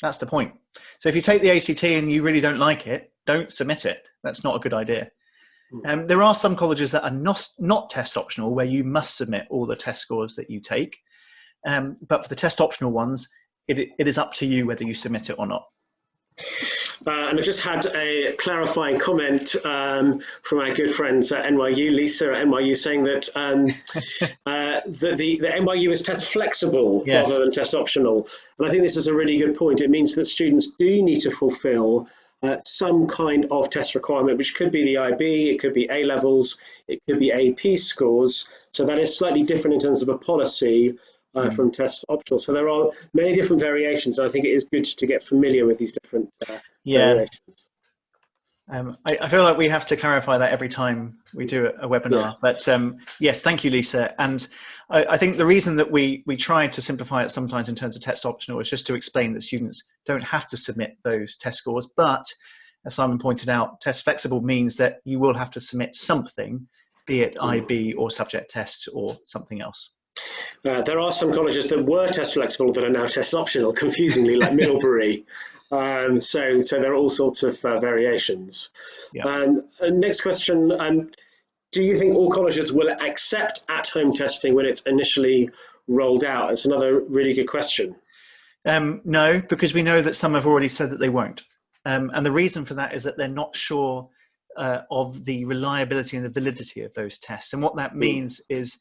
Speaker 1: That's the point. So if you take the ACT and you really don't like it, don't submit it. That's not a good idea. There are some colleges that are not test optional where you must submit all the test scores that you take. But for the test optional ones, it is up to you whether you submit it or not.
Speaker 2: And I've just had a clarifying comment from our good friends at NYU, Lisa at NYU, saying that the NYU is test flexible rather than test optional. And I think this is a really good point. It means that students do need to fulfill some kind of test requirement, which could be the IB, it could be A-levels, it could be AP scores. So that is slightly different in terms of a policy from test optional. So there are many different variations. I think it is good to get familiar with these different variations.
Speaker 1: I feel like we have to clarify that every time we do a webinar. But yes, thank you, Lisa. And I think the reason that we try to simplify it sometimes in terms of test optional is just to explain that students don't have to submit those test scores. But as Simon pointed out, test flexible means that you will have to submit something, be it IB or subject test or something else.
Speaker 2: There are some colleges that were test flexible that are now test optional, confusingly, like Middlebury. So there are all sorts of variations. And next question, do you think all colleges will accept at-home testing when it's initially rolled out? It's another really good question.
Speaker 1: No, because we know that some have already said that they won't. And the reason for that is that they're not sure of the reliability and the validity of those tests. And what that means is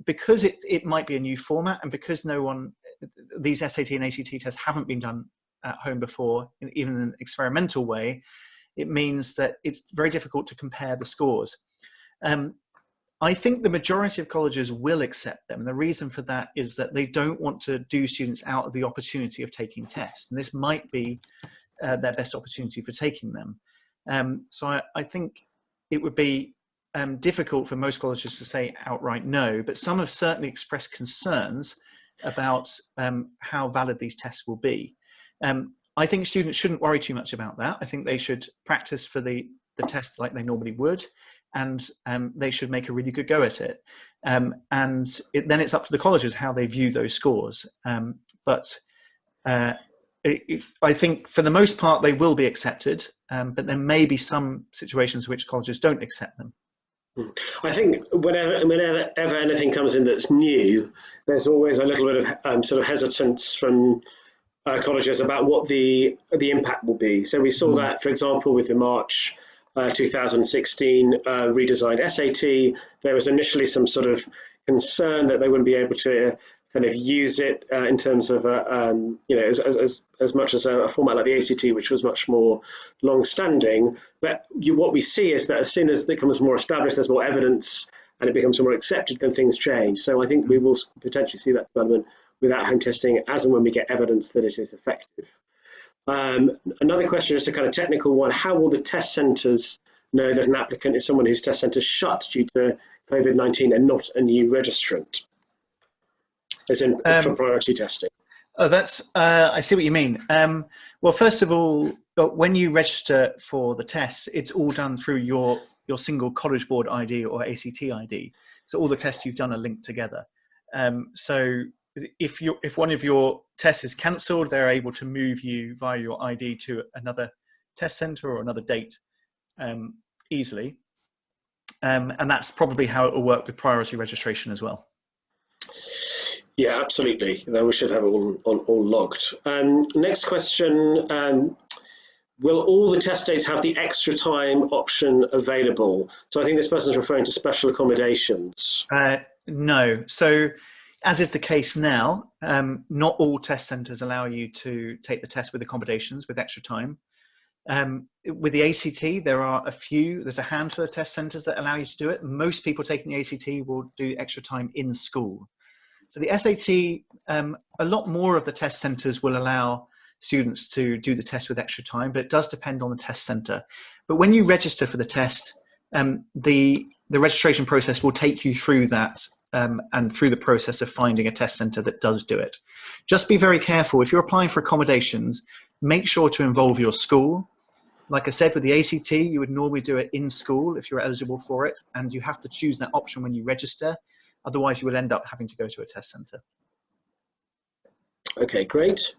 Speaker 1: because it might be a new format, and because these SAT and ACT tests haven't been done at home before, even in an experimental way, it means that it's very difficult to compare the scores. I think the majority of colleges will accept them. And the reason for that is that they don't want to do students out of the opportunity of taking tests. And this might be their best opportunity for taking them. So I think it would be difficult for most colleges to say outright no, but some have certainly expressed concerns about how valid these tests will be. I think students shouldn't worry too much about that. I think they should practice for the test like they normally would, and they should make a really good go at it. Then it's up to the colleges how they view those scores. I think for the most part they will be accepted, but there may be some situations in which colleges don't accept them.
Speaker 2: I think whenever anything comes in that's new, there's always a little bit of sort of hesitance from colleges about what the impact will be. So we saw that, for example, with the March 2016 redesigned SAT. There was initially some sort of concern that they wouldn't be able to kind of use it in terms of as much as a format like the ACT, which was much more long-standing. But what we see is that as soon as it becomes more established, there's more evidence, and it becomes more accepted, then things change. So I think we will potentially see that development with at-home testing as and when we get evidence that it is effective. Another question is a kind of technical one. How will the test centres know that an applicant is someone whose test centre shut due to COVID-19 and not a new registrant? As in for priority testing.
Speaker 1: Oh, I see what you mean. Well, first of all, when you register for the tests, it's all done through your single College Board ID or ACT ID. So all the tests you've done are linked together. So if one of your tests is cancelled, they're able to move you via your ID to another test centre or another date easily. And that's probably how it will work with priority registration as well.
Speaker 2: Yeah, absolutely. Then we should have it all logged. Next question. Will all the test dates have the extra time option available? So I think this person is referring to special accommodations.
Speaker 1: No. So as is the case now, not all test centres allow you to take the test with accommodations, with extra time. With the ACT, there's a handful of test centres that allow you to do it. Most people taking the ACT will do extra time in school. So the SAT, a lot more of the test centres will allow students to do the test with extra time, but it does depend on the test centre. But when you register for the test, the registration process will take you through that and through the process of finding a test centre that does do it. Just be very careful. If you're applying for accommodations, make sure to involve your school. Like I said, with the ACT, you would normally do it in school if you're eligible for it, and you have to choose that option when you register. Otherwise, you will end up having to go to a test centre.
Speaker 2: Okay, great.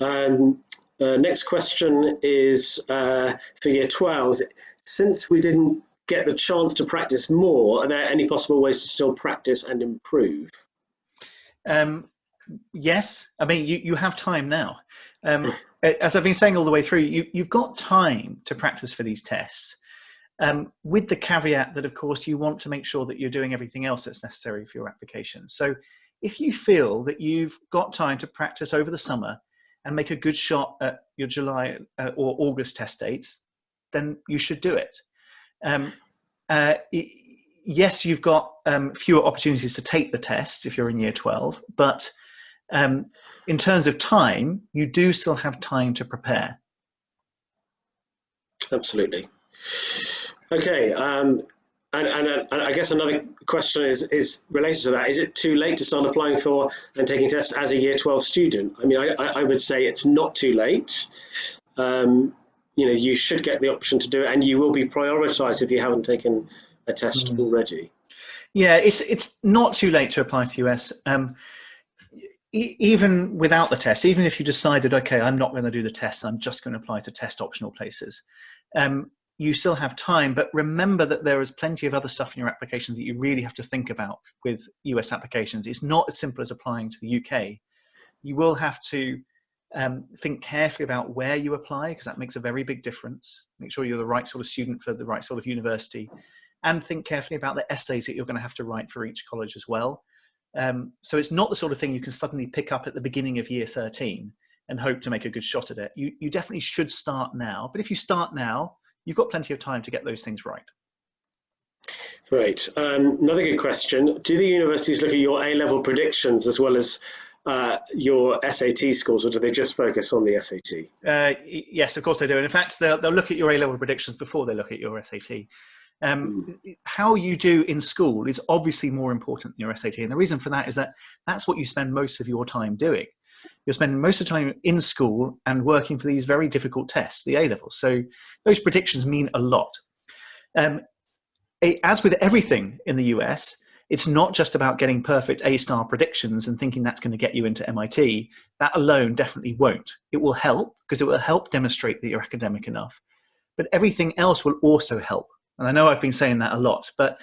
Speaker 2: Next question is for year 12. Since we didn't get the chance to practice more, are there any possible ways to still practice and improve?
Speaker 1: Yes. I mean, you have time now. As I've been saying all the way through, you've got time to practice for these tests. With the caveat that, of course, you want to make sure that you're doing everything else that's necessary for your application. So if you feel that you've got time to practice over the summer and make a good shot at your July or August test dates, then you should do it. Yes, you've got fewer opportunities to take the test if you're in year 12, but in terms of time, you do still have time to prepare.
Speaker 2: Absolutely. Okay, and I guess another question is related to that. Is it too late to start applying for and taking tests as a year 12 student? I mean, I would say it's not too late. You should get the option to do it, and you will be prioritised if you haven't taken a test already. Yeah,
Speaker 1: it's not too late to apply to US. Even without the test, even if you decided, okay, I'm not going to do the test, I'm just going to apply to test optional places. you still have time, but remember that there is plenty of other stuff in your application that you really have to think about with US applications. It's not as simple as applying to the UK. You will have to think carefully about where you apply, because that makes a very big difference. Make sure you're the right sort of student for the right sort of university, and think carefully about the essays that you're going to have to write for each college as well. So it's not the sort of thing you can suddenly pick up at the beginning of year 13 and hope to make a good shot at it. You definitely should start now, but if you start now, you've got plenty of time to get those things right.
Speaker 2: Great. Another good question. Do the universities look at your A-level predictions as well as your SAT scores, or do they just focus on the SAT?
Speaker 1: Yes, of course they do. And in fact, they'll look at your A-level predictions before they look at your SAT. How you do in school is obviously more important than your SAT. And the reason for that is that that's what you spend most of your time doing. You're spending most of the time in school and working for these very difficult tests, the A-levels. So those predictions mean a lot. As with everything in the US, it's not just about getting perfect A-star predictions and thinking that's going to get you into MIT. That alone definitely won't. It will help, because it will help demonstrate that you're academic enough. But everything else will also help. And I know I've been saying that a lot, but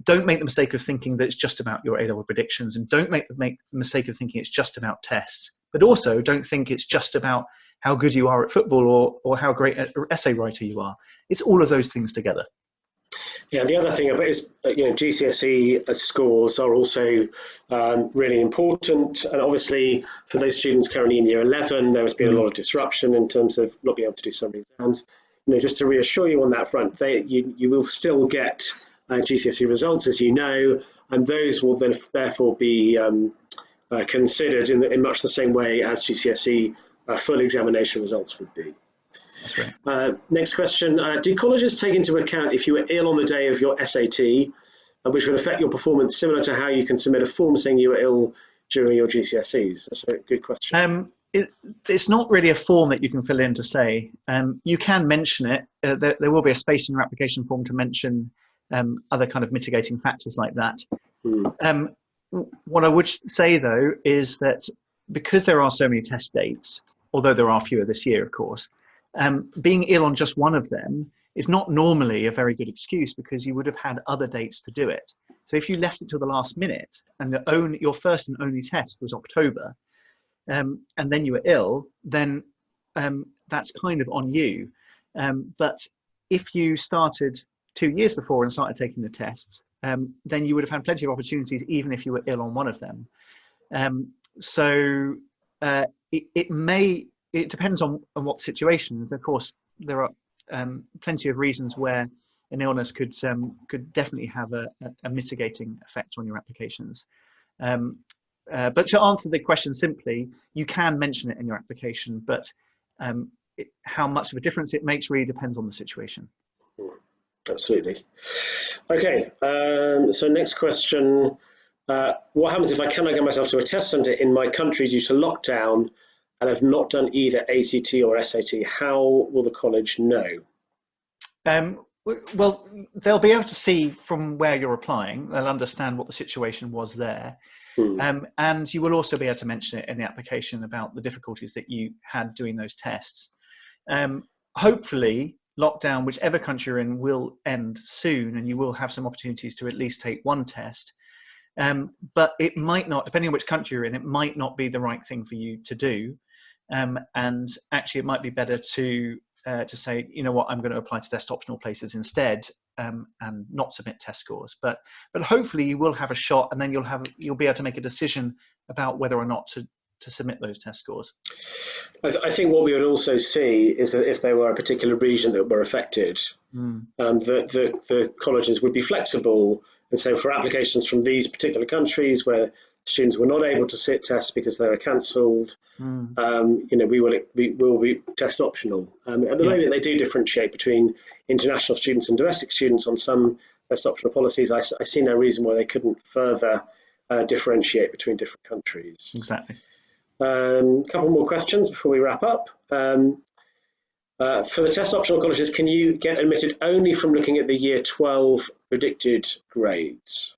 Speaker 1: don't make the mistake of thinking that it's just about your A-level predictions, and don't make the mistake of thinking it's just about tests. But also don't think it's just about how good you are at football or how great an essay writer you are. It's all of those things together.
Speaker 2: Yeah, the other thing is, GCSE scores are also really important. And obviously, for those students currently in year 11, there has been a lot of disruption in terms of not being able to do some exams. Just to reassure you on that front, you will still get GCSE results, as you know, and those will then therefore be considered in much the same way as GCSE full examination results would be.
Speaker 1: That's right.
Speaker 2: Next question. Do colleges take into account if you were ill on the day of your SAT, which would affect your performance, similar to how you can submit a form saying you were ill during your GCSEs? That's a good question.
Speaker 1: It's not really a form that you can fill in to say. You can mention it. There will be a space in your application form to mention other kind of mitigating factors like that. What I would say, though, is that because there are so many test dates, although there are fewer this year, of course, being ill on just one of them is not normally a very good excuse, because you would have had other dates to do it. So if you left it till the last minute and your first and only test was October, and then you were ill, then that's kind of on you. But if you started 2 years before and started taking the test, then you would have had plenty of opportunities, even if you were ill on one of them. So it depends on what situations. Of course, there are plenty of reasons where an illness could definitely have a mitigating effect on your applications. But to answer the question simply, you can mention it in your application, but how much of a difference it makes really depends on the situation.
Speaker 2: Absolutely. Okay, so next question. What happens if I cannot get myself to a test centre in my country due to lockdown and have not done either ACT or SAT? How will the college know?
Speaker 1: Well, they'll be able to see from where you're applying. They'll understand what the situation was there. And you will also be able to mention it in the application about the difficulties that you had doing those tests. Hopefully, lockdown, whichever country you're in, will end soon, and you will have some opportunities to at least take one test. But it might not, depending on which country you're in, it might not be the right thing for you to do. And actually, it might be better to say, you know what, I'm going to apply to test optional places instead, and not submit test scores. But hopefully you will have a shot, and then you'll be able to make a decision about whether or not to submit those test scores.
Speaker 2: I think what we would also see is that if there were a particular region that were affected, the colleges would be flexible. And so for applications from these particular countries where students were not able to sit tests because they were cancelled, we will be test optional. At the moment, they do differentiate between international students and domestic students on some test optional policies. I see no reason why they couldn't further differentiate between different countries.
Speaker 1: Exactly.
Speaker 2: A couple more questions before we wrap up. For the test optional colleges, can you get admitted only from looking at the year 12 predicted grades?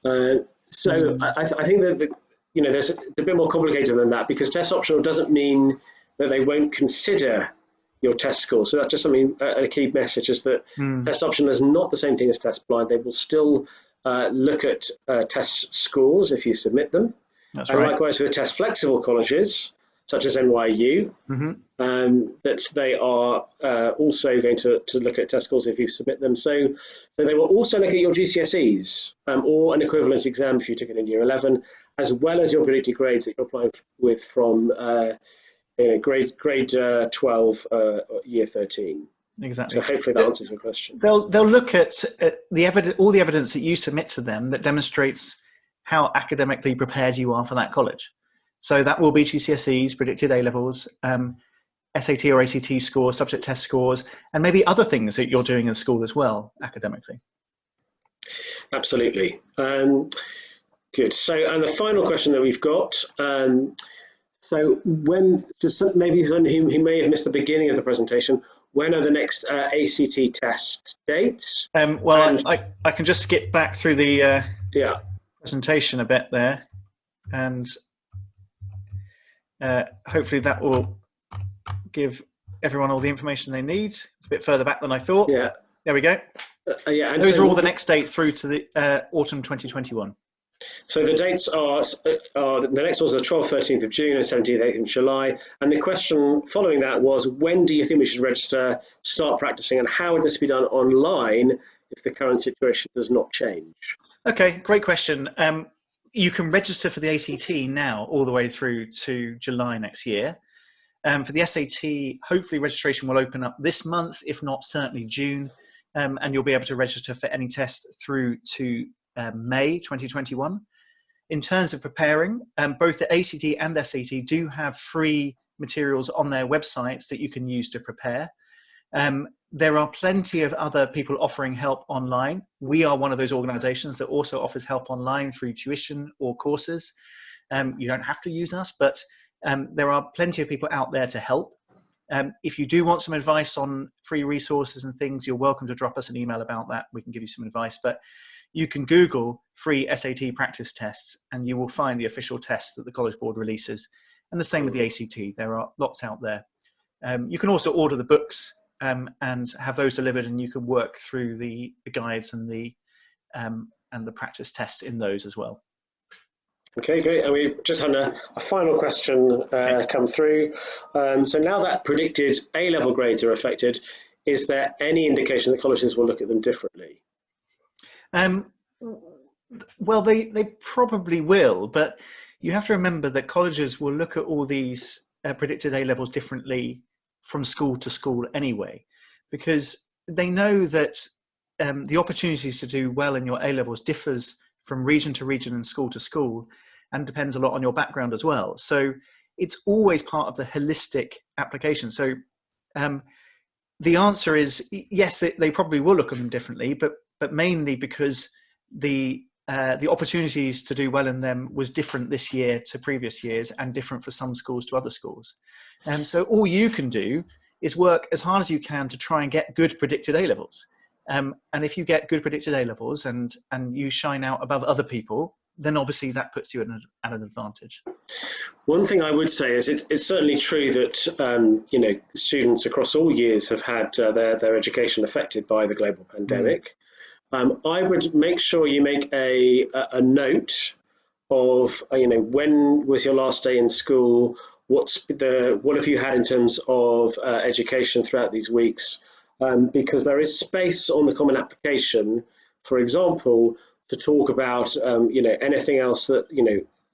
Speaker 2: I think that there's a bit more complicated than that, because test optional doesn't mean that they won't consider your test score. So that's just something, a key message is that
Speaker 1: Mm,
Speaker 2: test optional is not the same thing as test blind. They will still look at test scores if you submit them.
Speaker 1: that's
Speaker 2: And
Speaker 1: right.
Speaker 2: likewise with test flexible colleges, such as NYU,
Speaker 1: Hmm.
Speaker 2: that they are also going to look at test scores if you submit them. So they will also look at your GCSEs or an equivalent exam if you took it in year 11, as well as your predicted grades that you're applying with from grade 12, year 13.
Speaker 1: Exactly.
Speaker 2: So hopefully that answers your question.
Speaker 1: They'll look at all the evidence that you submit to them that demonstrates how academically prepared you are for that college. So that will be GCSEs, predicted A levels, SAT or ACT scores, subject test scores, and maybe other things that you're doing in school as well academically.
Speaker 2: Absolutely. Good. So, and the final question that we've got. So, when just maybe someone who may have missed the beginning of the presentation, when are the next ACT test dates?
Speaker 1: Well, I can just skip back through the
Speaker 2: Yeah.
Speaker 1: presentation a bit there, and hopefully that will give everyone all the information they need. It's a bit further back than I thought.
Speaker 2: Yeah.
Speaker 1: There we go.
Speaker 2: Yeah. And
Speaker 1: those are all the next dates through to the autumn 2021.
Speaker 2: So the dates are the next one's the 12th, 13th of June and 17th, 8th of July. And the question following that was, when do you think we should register, start practicing, and how would this be done online if the current situation does not change?
Speaker 1: Okay, great question. You can register for the ACT now all the way through to July next year. For the SAT, hopefully registration will open up this month, if not certainly June, and you'll be able to register for any test through to May 2021. In terms of preparing, both the ACT and SAT do have free materials on their websites that you can use to prepare. There are plenty of other people offering help online. We are one of those organizations that also offers help online through tuition or courses. You don't have to use us, but there are plenty of people out there to help. If you do want some advice on free resources and things, you're welcome to drop us an email about that. We can give you some advice, but you can Google free SAT practice tests and you will find the official tests that the College Board releases. And the same with the ACT. There are lots out there. You can also order the books and have those delivered, and you can work through the guides and the practice tests in those as well.
Speaker 2: Okay, great. And we just had a final question come through. So now that predicted A-level grades are affected, is there any indication that colleges will look at them differently?
Speaker 1: Well, they probably will, but you have to remember that colleges will look at all these predicted A-levels differently from school to school anyway, because they know that the opportunities to do well in your A-levels differs from region to region and school to school, and depends a lot on your background as well. So it's always part of the holistic application. So the answer is yes, they probably will look at them differently, but mainly because the opportunities to do well in them was different this year to previous years and different for some schools to other schools. So all you can do is work as hard as you can to try and get good predicted A-levels. And if you get good predicted A-levels and you shine out above other people, then obviously that puts you at an advantage.
Speaker 2: One thing I would say is it's certainly true that students across all years have had their education affected by the global pandemic. I would make sure you make a note of when was your last day in school, what have you had in terms of education throughout these weeks, because there is space on the Common Application, for example, to talk about anything else that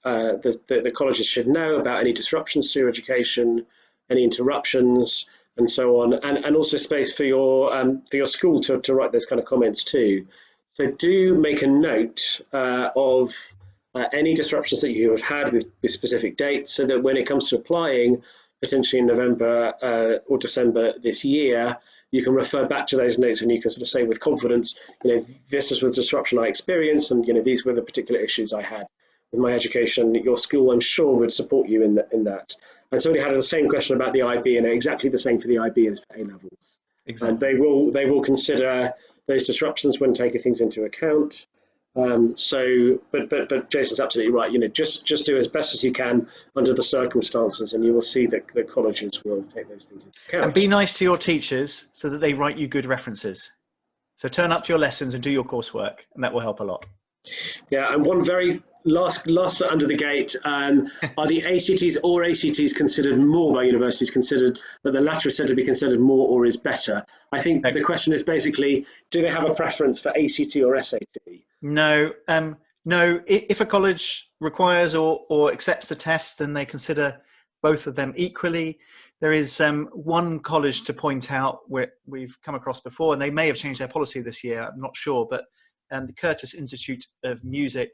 Speaker 2: the colleges should know about, any disruptions to your education, any interruptions, and so on, and also space for your school to write those kind of comments too. So do make a note of any disruptions that you have had with specific dates, so that when it comes to applying, potentially in November or December this year, you can refer back to those notes and you can sort of say with confidence, this is the disruption I experienced, and these were the particular issues I had with my education. Your school, I'm sure, would support you in that. And somebody had the same question about the IB, and exactly the same for the IB as for A-levels.
Speaker 1: Exactly.
Speaker 2: And they will consider those disruptions when taking things into account. But Jason's absolutely right. Just do as best as you can under the circumstances, and you will see that the colleges will take those things into account.
Speaker 1: And be nice to your teachers so that they write you good references. So turn up to your lessons and do your coursework, and that will help a lot.
Speaker 2: Yeah, and one very last under the gate, are the ACTs or ACTs considered more by universities, considered that the latter is said to be considered more or is better? I think the question is basically, do they have a preference for ACT or SAT?
Speaker 1: No, no. If a college requires or accepts the test, then they consider both of them equally. There is one college to point out where we've come across before, and they may have changed their policy this year, I'm not sure, but the Curtis Institute of Music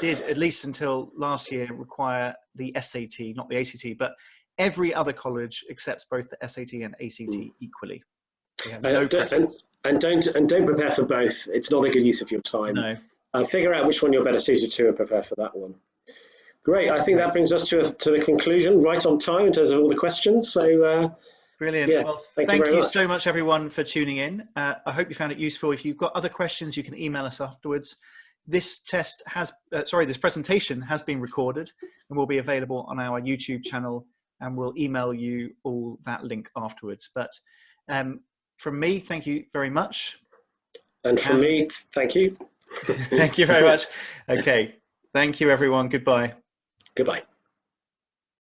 Speaker 1: did, at least until last year, require the SAT, not the ACT, but every other college accepts both the SAT and ACT equally. They have no preference.
Speaker 2: And don't prepare for both. It's not a good use of your time.
Speaker 1: No.
Speaker 2: Figure out which one you're better suited to and prepare for that one. Great. I think that brings us to the conclusion, right on time in terms of all the questions. So
Speaker 1: brilliant.
Speaker 2: Yes,
Speaker 1: well,
Speaker 2: thank you
Speaker 1: so much, everyone, for tuning in. I hope you found it useful. If you've got other questions, you can email us afterwards. This presentation has been recorded and will be available on our YouTube channel, and we'll email you all that link afterwards. But from me, thank you very much.
Speaker 2: And from me, thank you.
Speaker 1: Thank you very much. Okay. Thank you, everyone. Goodbye.
Speaker 2: Goodbye.